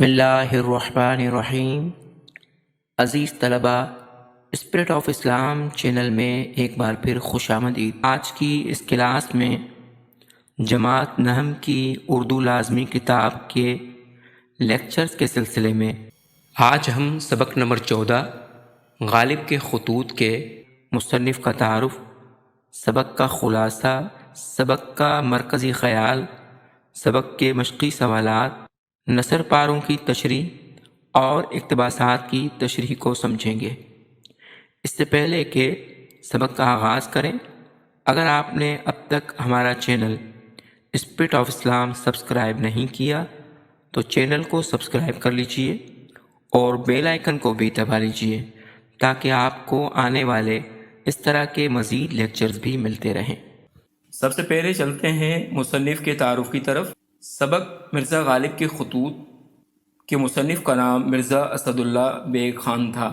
بسم اللہ الرحمن الرحیم۔ عزیز طلبہ، اسپرٹ آف اسلام چینل میں ایک بار پھر خوش آمدید۔ آج کی اس کلاس میں جماعت نحم کی اردو لازمی کتاب کے لیکچرز کے سلسلے میں آج ہم سبق نمبر 14 غالب کے خطوط کے مصنف کا تعارف، سبق کا خلاصہ، سبق کا مرکزی خیال، سبق کے مشقی سوالات، نثر پاروں کی تشریح اور اقتباسات کی تشریح کو سمجھیں گے۔ اس سے پہلے کہ سبق کا آغاز کریں، اگر آپ نے اب تک ہمارا channel spirit of Islam subscribe نہیں کیا تو چینل کو سبسکرائب کر لیجئے اور بیل آئیکن کو بھی دبا لیجئے تاکہ آپ کو آنے والے اس طرح کے مزید لیکچرز بھی ملتے رہیں۔ سب سے پہلے چلتے ہیں مصنف کے تعارف کی طرف۔ سبق مرزا غالب کے خطوط کے مصنف کا نام مرزا اسد اللہ بیگ خان تھا۔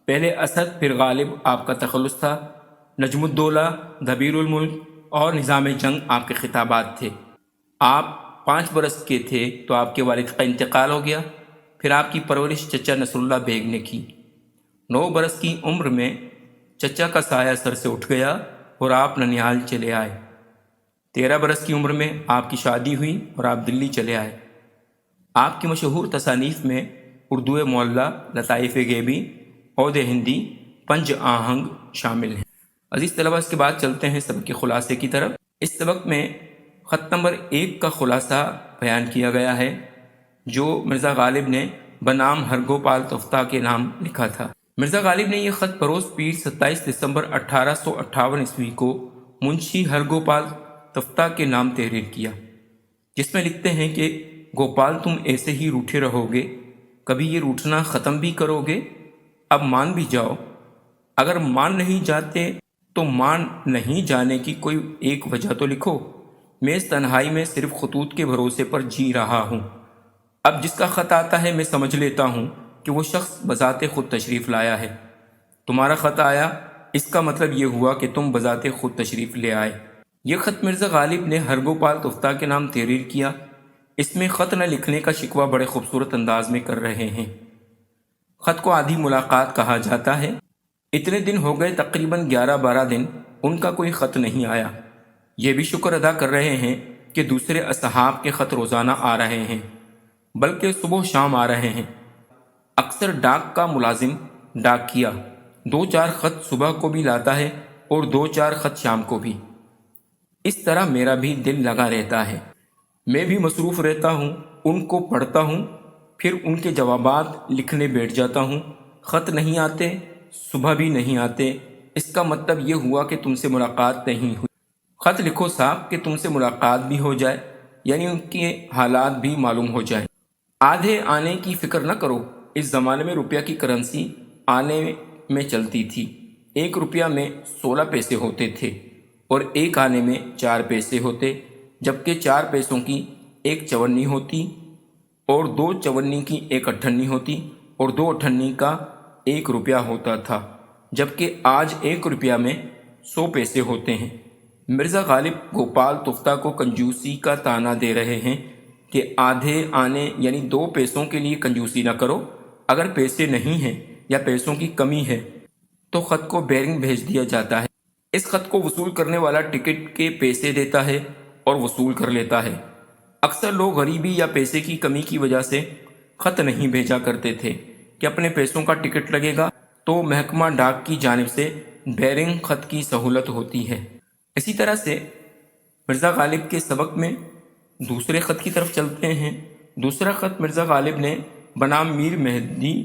پہلے اسد پھر غالب آپ کا تخلص تھا۔ نجم الدولہ، دبیر الملک اور نظام جنگ آپ کے خطابات تھے۔ آپ 5 برس کے تھے تو آپ کے والد کا انتقال ہو گیا، پھر آپ کی پرورش چچا نصر اللہ بیگ نے کی۔ 9 برس کی عمر میں چچا کا سایہ سر سے اٹھ گیا اور آپ ننیال چلے آئے۔ 13 برس کی عمر میں آپ کی شادی ہوئی اور آپ دلی چلے آئے۔ آپ کی مشہور تصانیف میں اردو معلیٰ، لطائف غیبی، عود ہندی، پنج آہنگ شامل ہیں۔ عزیز طلبہ، اس کے بعد چلتے ہیں سبق کے خلاصے کی طرف۔ اس سبق میں خط نمبر 1 کا خلاصہ بیان کیا گیا ہے جو مرزا غالب نے بنام ہرگوپال تفتہ کے نام لکھا تھا۔ مرزا غالب نے یہ خط بروز پیر 27 دسمبر 1858 عیسوی کو منشی ہرگوپال تفتہ کے نام تحریر کیا، جس میں لکھتے ہیں کہ گوپال، تم ایسے ہی روٹھے رہو گے، کبھی یہ روٹھنا ختم بھی کرو گے؟ اب مان بھی جاؤ۔ اگر مان نہیں جاتے تو مان نہیں جانے کی کوئی ایک وجہ تو لکھو۔ میں اس تنہائی میں صرف خطوط کے بھروسے پر جی رہا ہوں۔ اب جس کا خط آتا ہے میں سمجھ لیتا ہوں کہ وہ شخص بذات خود تشریف لایا ہے۔ تمہارا خط آیا، اس کا مطلب یہ ہوا کہ تم بذات خود تشریف لے آئے۔ یہ خط مرزا غالب نے ہرگوپال تفتہ کے نام تحریر کیا۔ اس میں خط نہ لکھنے کا شکوہ بڑے خوبصورت انداز میں کر رہے ہیں۔ خط کو آدھی ملاقات کہا جاتا ہے۔ اتنے دن ہو گئے، تقریباً 11-12 دن ان کا کوئی خط نہیں آیا۔ یہ بھی شکر ادا کر رہے ہیں کہ دوسرے اصحاب کے خط روزانہ آ رہے ہیں، بلکہ صبح و شام آ رہے ہیں۔ اکثر ڈاک کا ملازم ڈاکیا 2-4 خط صبح کو بھی لاتا ہے اور 2-4 خط شام کو بھی۔ اس طرح میرا بھی دل لگا رہتا ہے، میں بھی مصروف رہتا ہوں، ان کو پڑھتا ہوں، پھر ان کے جوابات لکھنے بیٹھ جاتا ہوں۔ خط نہیں آتے، صبح بھی نہیں آتے، اس کا مطلب یہ ہوا کہ تم سے ملاقات نہیں ہوئی۔ خط لکھو صاحب کہ تم سے ملاقات بھی ہو جائے، یعنی ان کے حالات بھی معلوم ہو جائے۔ آدھے آنے کی فکر نہ کرو۔ اس زمانے میں روپیہ کی کرنسی آنے میں چلتی تھی۔ 1 روپیہ میں 16 پیسے ہوتے تھے اور 1 آنے میں 4 پیسے ہوتے، جبکہ 4 پیسوں کی 1 چونی ہوتی اور 2 چونی کی 1 اٹھنی ہوتی اور 2 اٹھنی کا 1 روپیہ ہوتا تھا، جبکہ آج 1 روپیہ میں 100 پیسے ہوتے ہیں۔ مرزا غالب گوپال تفتہ کو کنجوسی کا طعنہ دے رہے ہیں کہ آدھے آنے یعنی 2 پیسوں کے لیے کنجوسی نہ کرو۔ اگر پیسے نہیں ہیں یا پیسوں کی کمی ہے تو خط کو بیرنگ بھیج دیا جاتا ہے۔ اس خط کو وصول کرنے والا ٹکٹ کے پیسے دیتا ہے اور وصول کر لیتا ہے۔ اکثر لوگ غریبی یا پیسے کی کمی کی وجہ سے خط نہیں بھیجا کرتے تھے کہ اپنے پیسوں کا ٹکٹ لگے گا تو محکمہ ڈاک کی جانب سے بیرنگ خط کی سہولت ہوتی ہے۔ اسی طرح سے مرزا غالب کے سبق میں دوسرے خط کی طرف چلتے ہیں۔ دوسرا خط مرزا غالب نے بنام میر مہدی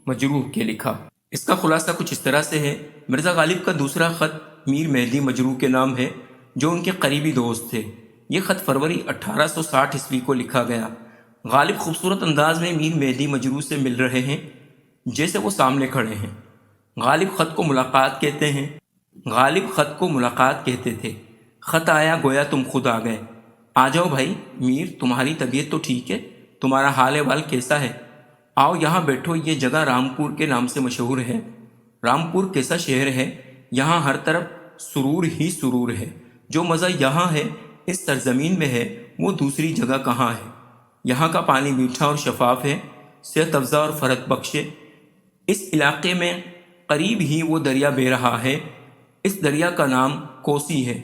مجروح کے لکھا۔ اس کا خلاصہ کچھ اس طرح سے ہے۔ مرزا غالب کا دوسرا خط میر مہدی مجروح کے نام ہے، جو ان کے قریبی دوست تھے۔ یہ خط فروری 1860 عیسوی کو لکھا گیا۔ غالب خوبصورت انداز میں میر مہدی مجروح سے مل رہے ہیں جیسے وہ سامنے کھڑے ہیں۔ غالب خط کو ملاقات کہتے ہیں۔ غالب خط کو ملاقات کہتے تھے۔ خط آیا گویا تم خود آ گئے۔ آ جاؤ بھائی میر، تمہاری طبیعت تو ٹھیک ہے؟ تمہارا حال احوال کیسا ہے؟ آؤ یہاں بیٹھو۔ یہ جگہ رامپور کے نام سے مشہور ہے۔ رامپور کیسا شہر ہے؟ یہاں ہر طرف سرور ہی سرور ہے۔ جو مزہ یہاں ہے، اس سرزمین میں ہے، وہ دوسری جگہ کہاں ہے؟ یہاں کا پانی میٹھا اور شفاف ہے، صحت افزا اور فرحت بخش ہے۔ اس علاقے میں قریب ہی وہ دریا بہہ رہا ہے، اس دریا کا نام کوسی ہے،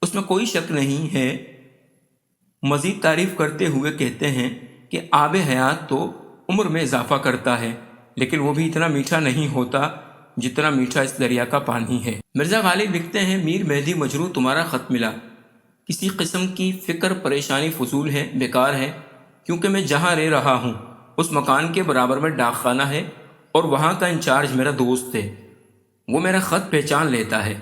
اس میں کوئی شک نہیں ہے۔ مزید تعریف کرتے ہوئے کہتے ہیں کہ آب حیات تو عمر میں اضافہ کرتا ہے، لیکن وہ بھی اتنا میٹھا نہیں ہوتا جتنا میٹھا اس دریا کا پانی ہے۔ مرزا غالب لکھتے ہیں، میر مہدی مجروح تمہارا خط ملا، کسی قسم کی فکر پریشانی فضول ہے، بیکار ہے، کیونکہ میں جہاں رہ رہا ہوں اس مکان کے برابر میں ڈاک خانہ ہے اور وہاں کا انچارج میرا دوست ہے، وہ میرا خط پہچان لیتا ہے،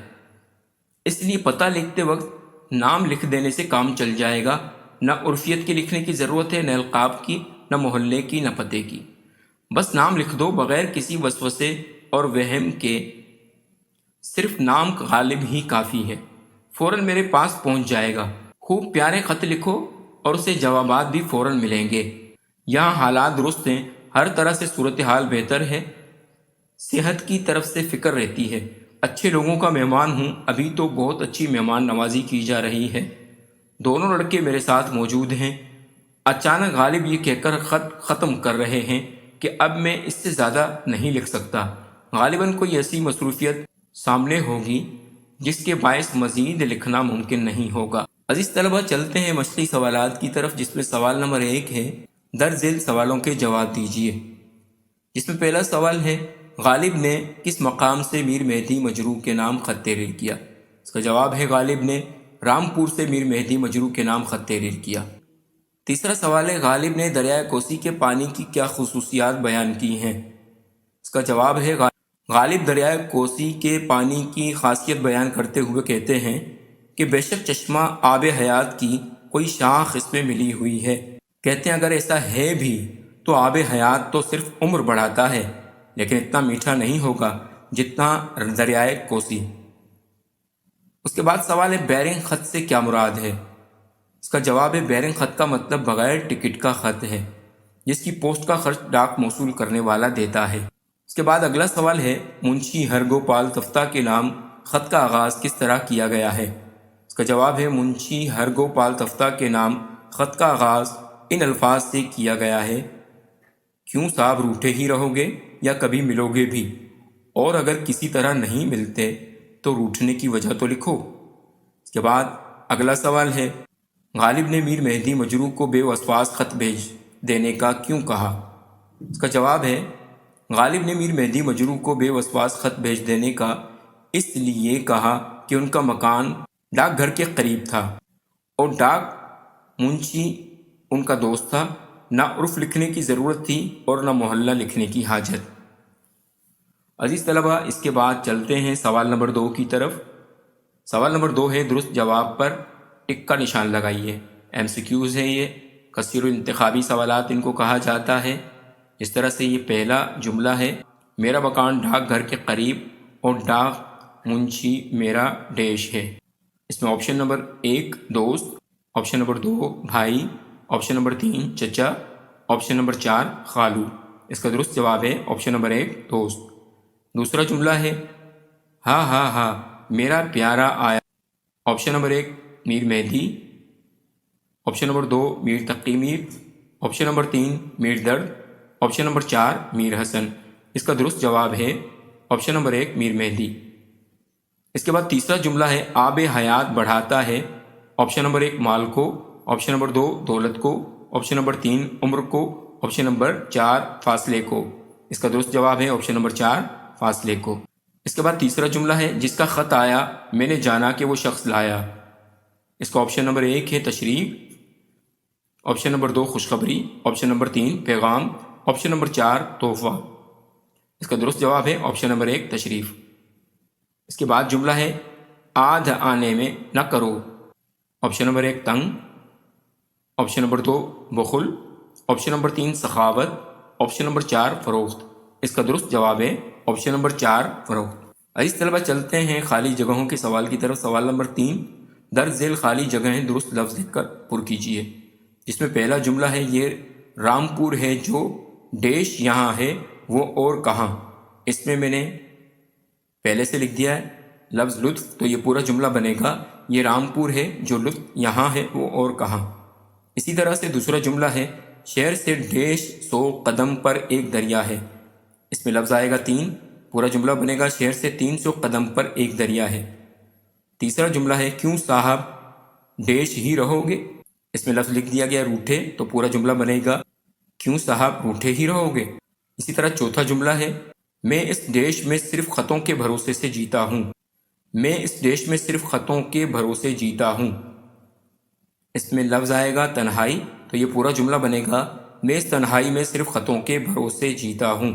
اس لیے پتہ لکھتے وقت نام لکھ دینے سے کام چل جائے گا۔ نہ عرفیت کی لکھنے کی ضرورت ہے، نہ القاب کی، نہ محلے کی، نہ پتے کی، بس نام لکھ دو بغیر کسی وسوسے اور وہم کے، صرف نام غالب ہی کافی ہے، فوراً میرے پاس پہنچ جائے گا۔ خوب پیارے خط لکھو اور اسے جوابات بھی فوراً ملیں گے۔ یہاں حالات درست ہیں، ہر طرح سے صورتحال بہتر ہے، صحت کی طرف سے فکر رہتی ہے، اچھے لوگوں کا مہمان ہوں، ابھی تو بہت اچھی مہمان نوازی کی جا رہی ہے، دونوں لڑکے میرے ساتھ موجود ہیں۔ اچانک غالب یہ کہہ کر خط ختم کر رہے ہیں کہ اب میں اس سے زیادہ نہیں لکھ سکتا، غالباً کوئی ایسی مصروفیت سامنے ہوگی جس کے باعث مزید لکھنا ممکن نہیں ہوگا۔ عزیز طلبہ، چلتے ہیں مشقی سوالات کی طرف، جس میں سوال نمبر 1 ہے، درج ذیل سوالوں کے جواب دیجیے۔ جس میں پہلا سوال ہے، غالب نے کس مقام سے میر مہدی مجروح کے نام خط تحریر کیا؟ اس کا جواب ہے، غالب نے رامپور سے میر مہدی مجروح کے نام خط تحریر کیا۔ تیسرا سوال ہے، غالب نے دریائے کوسی کے پانی کی کیا خصوصیات بیان کی ہیں؟ اس کا جواب ہے، غالب دریائے کوسی کے پانی کی خاصیت بیان کرتے ہوئے کہتے ہیں کہ بے شک چشمہ آب حیات کی کوئی شاخ اس میں ملی ہوئی ہے، کہتے ہیں اگر ایسا ہے بھی تو آب حیات تو صرف عمر بڑھاتا ہے، لیکن اتنا میٹھا نہیں ہوگا جتنا دریائے کوسی۔ اس کے بعد سوال ہے، بیرنگ خط سے کیا مراد ہے؟ اس کا جواب ہے، بیرنگ خط کا مطلب بغیر ٹکٹ کا خط ہے، جس کی پوسٹ کا خرچ ڈاک موصول کرنے والا دیتا ہے۔ اس کے بعد اگلا سوال ہے، منشی ہرگوپال تفتہ کے نام خط کا آغاز کس طرح کیا گیا ہے؟ اس کا جواب ہے، منشی ہرگوپال تفتہ کے نام خط کا آغاز ان الفاظ سے کیا گیا ہے، کیوں صاحب روٹھے ہی رہو گے یا کبھی ملو گے بھی، اور اگر کسی طرح نہیں ملتے تو روٹھنے کی وجہ تو لکھو۔ اس کے بعد اگلا سوال ہے، غالب نے میر مہدی مجروح کو بے وسواس خط بھیج دینے کا کیوں کہا؟ اس کا جواب ہے، غالب نے میر مہدی مجروح کو بے وسواس خط بھیج دینے کا اس لیے کہا کہ ان کا مکان ڈاک گھر کے قریب تھا اور ڈاک منشی ان کا دوست تھا، نہ عرف لکھنے کی ضرورت تھی اور نہ محلہ لکھنے کی حاجت۔ عزیز طلبہ، اس کے بعد چلتے ہیں سوال نمبر 2 کی طرف۔ سوال نمبر 2 ہے، درست جواب پر ٹک کا نشان لگائیے۔ MCQs ہے، یہ کثیر انتخابی سوالات ان کو کہا جاتا ہے۔ اس طرح سے یہ پہلا جملہ ہے، میرا مکان ڈاک گھر کے قریب اور ڈاک منشی میرا ڈیش ہے۔ اس میں آپشن نمبر 1 دوست، آپشن نمبر 2 بھائی، آپشن نمبر 3 چچا، آپشن نمبر 4 خالو۔ اس کا درست جواب ہے آپشن نمبر 1 دوست۔ دوسرا جملہ ہے، ہاں ہاں ہاں میرا پیارا آیا۔ آپشن نمبر 1 میر مہدی، option number 2 Mir Taqi Mir, option number 3 میر درد، آپشن نمبر 4 میر حسن۔ اس کا درست جواب ہے آپشن نمبر 1 میر مہدی۔ اس کے بعد تیسرا جملہ ہے، آب حیات بڑھاتا ہے، آپشن نمبر 1 مال کو، آپشن نمبر 2 دولت کو، آپشن نمبر 3 عمر کو، آپشن نمبر 4 فاصلے کو۔ اس کا درست جواب ہے آپشن نمبر 4 فاصلے کو۔ اس کے بعد تیسرا جملہ ہے، جس کا خط آیا میں نے جانا کہ وہ شخص لایا۔ اس کا آپشن نمبر 1 ہے تشریف، آپشن نمبر 2 خوشخبری، آپشن نمبر 3 پیغام، آپشن نمبر 4 تحفہ۔ اس کا درست جواب ہے آپشن نمبر 1 تشریف۔ اس کے بعد جملہ ہے، آدھ آنے میں نہ کرو، آپشن نمبر 1 تنگ، آپشن نمبر 2 بخل، آپشن نمبر 3 سخاوت، آپشن نمبر 4 فروخت۔ اس کا درست جواب ہے آپشن نمبر 4 فروخت۔ عزیز طلبہ، چلتے ہیں خالی جگہوں کے سوال کی طرف۔ سوال نمبر 3، درج ذیل خالی جگہیں درست لفظ لکھ کر پر کیجیے۔ جس میں پہلا جملہ ہے، یہ رامپور ہے جو ڈیش یہاں ہے وہ اور کہاں۔ اس میں نے پہلے سے لکھ دیا ہے لفظ لطف، تو یہ پورا جملہ بنے گا، یہ رامپور ہے جو لطف یہاں ہے وہ اور کہاں۔ اسی طرح سے دوسرا جملہ ہے شہر سے 150 قدم پر ایک دریا ہے. اس میں لفظ آئے گا 3. پورا جملہ بنے گا شہر سے 300 قدم پر ایک دریا ہے. تیسرا جملہ ہے کیوں صاحب ڈیش ہی رہو گے. اس میں لفظ لکھ دیا گیا روٹھے، تو پورا جملہ بنے گا کیوں صاحب روٹھے ہی رہو گے. اسی طرح چوتھا جملہ ہے میں اس دیش میں صرف خطوں کے بھروسے سے جیتا ہوں. میں اس دیش میں صرف خطوں کے بھروسے جیتا ہوں. اس میں لفظ آئے گا تنہائی، تو یہ پورا جملہ بنے گا میں اس تنہائی میں صرف خطوں کے بھروسے جیتا ہوں.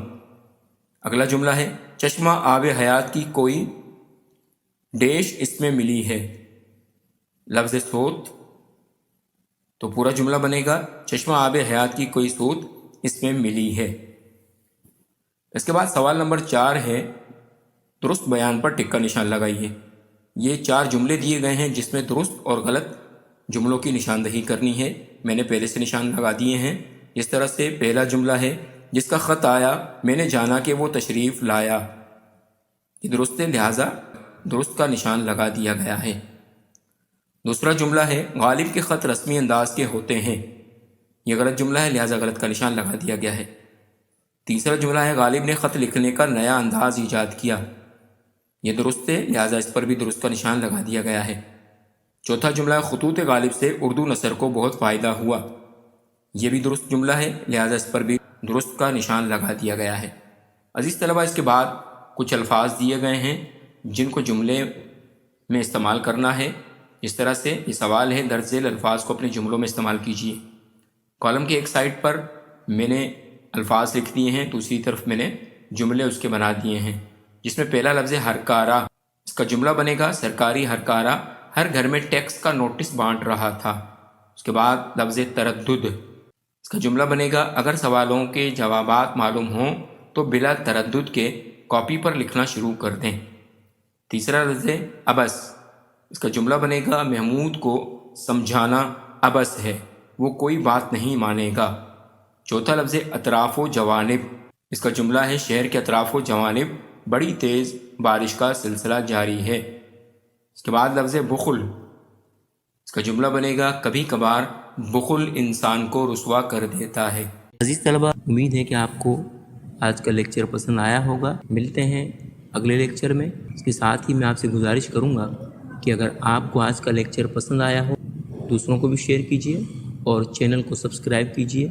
اگلا جملہ ہے چشمہ آب حیات کی کوئی ڈیش اس میں ملی ہے. لفظ سوت، تو پورا جملہ بنے گا چشمہ آب حیات کی کوئی سوت اس میں ملی ہے. اس کے بعد سوال نمبر 4 ہے درست بیان پر ٹک کا نشان لگائیے. یہ 4 جملے دیے گئے ہیں جس میں درست اور غلط جملوں کی نشاندہی کرنی ہے. میں نے پہلے سے نشان لگا دیے ہیں. اس طرح سے پہلا جملہ ہے جس کا خط آیا میں نے جانا کہ وہ تشریف لایا. یہ درست ہے، لہٰذا درست کا نشان لگا دیا گیا ہے. دوسرا جملہ ہے غالب کے خط رسمی انداز کے ہوتے ہیں. یہ غلط جملہ ہے، لہٰذا غلط کا نشان لگا دیا گیا ہے. تیسرا جملہ ہے غالب نے خط لکھنے کا نیا انداز ایجاد کیا. یہ درست ہے، لہٰذا اس پر بھی درست کا نشان لگا دیا گیا ہے. چوتھا جملہ ہے خطوط غالب سے اردو نثر کو بہت فائدہ ہوا. یہ بھی درست جملہ ہے، لہٰذا اس پر بھی درست کا نشان لگا دیا گیا ہے. عزیز طلبہ، اس کے بعد کچھ الفاظ دیے گئے ہیں جن کو جملے میں استعمال کرنا ہے. اس طرح سے یہ سوال ہے درج ذیل الفاظ کو اپنے جملوں میں استعمال کیجیے. کالم کی ایک سائڈ پر میں نے الفاظ لکھ دیے ہیں، دوسری طرف میں نے جملے اس کے بنا دیے ہیں. جس میں پہلا لفظ ہے ہرکارا. اس کا جملہ بنے گا سرکاری ہرکارا ہر گھر میں ٹیکس کا نوٹس بانٹ رہا تھا. اس کے بعد لفظ تردد. اس کا جملہ بنے گا اگر سوالوں کے جوابات معلوم ہوں تو بلا تردد کے کاپی پر لکھنا شروع کر دیں. تیسرا لفظ ہے ابس. اس کا جملہ بنے گا محمود کو سمجھانا ابس ہے، وہ کوئی بات نہیں مانے گا. چوتھا لفظ ہے اطراف و جوانب. اس کا جملہ ہے شہر کے اطراف و جوانب بڑی تیز بارش کا سلسلہ جاری ہے. اس کے بعد لفظ بخل. اس کا جملہ بنے گا کبھی کبھار بخل انسان کو رسوا کر دیتا ہے. عزیز طلبہ، امید ہے کہ آپ کو آج کا لیکچر پسند آیا ہوگا. ملتے ہیں اگلے لیکچر میں. اس کے ساتھ ہی میں آپ سے گزارش کروں گا کہ اگر آپ کو آج کا لیکچر پسند آیا ہو دوسروں کو بھی شیئر کیجیے اور چینل کو سبسکرائب کیجیے.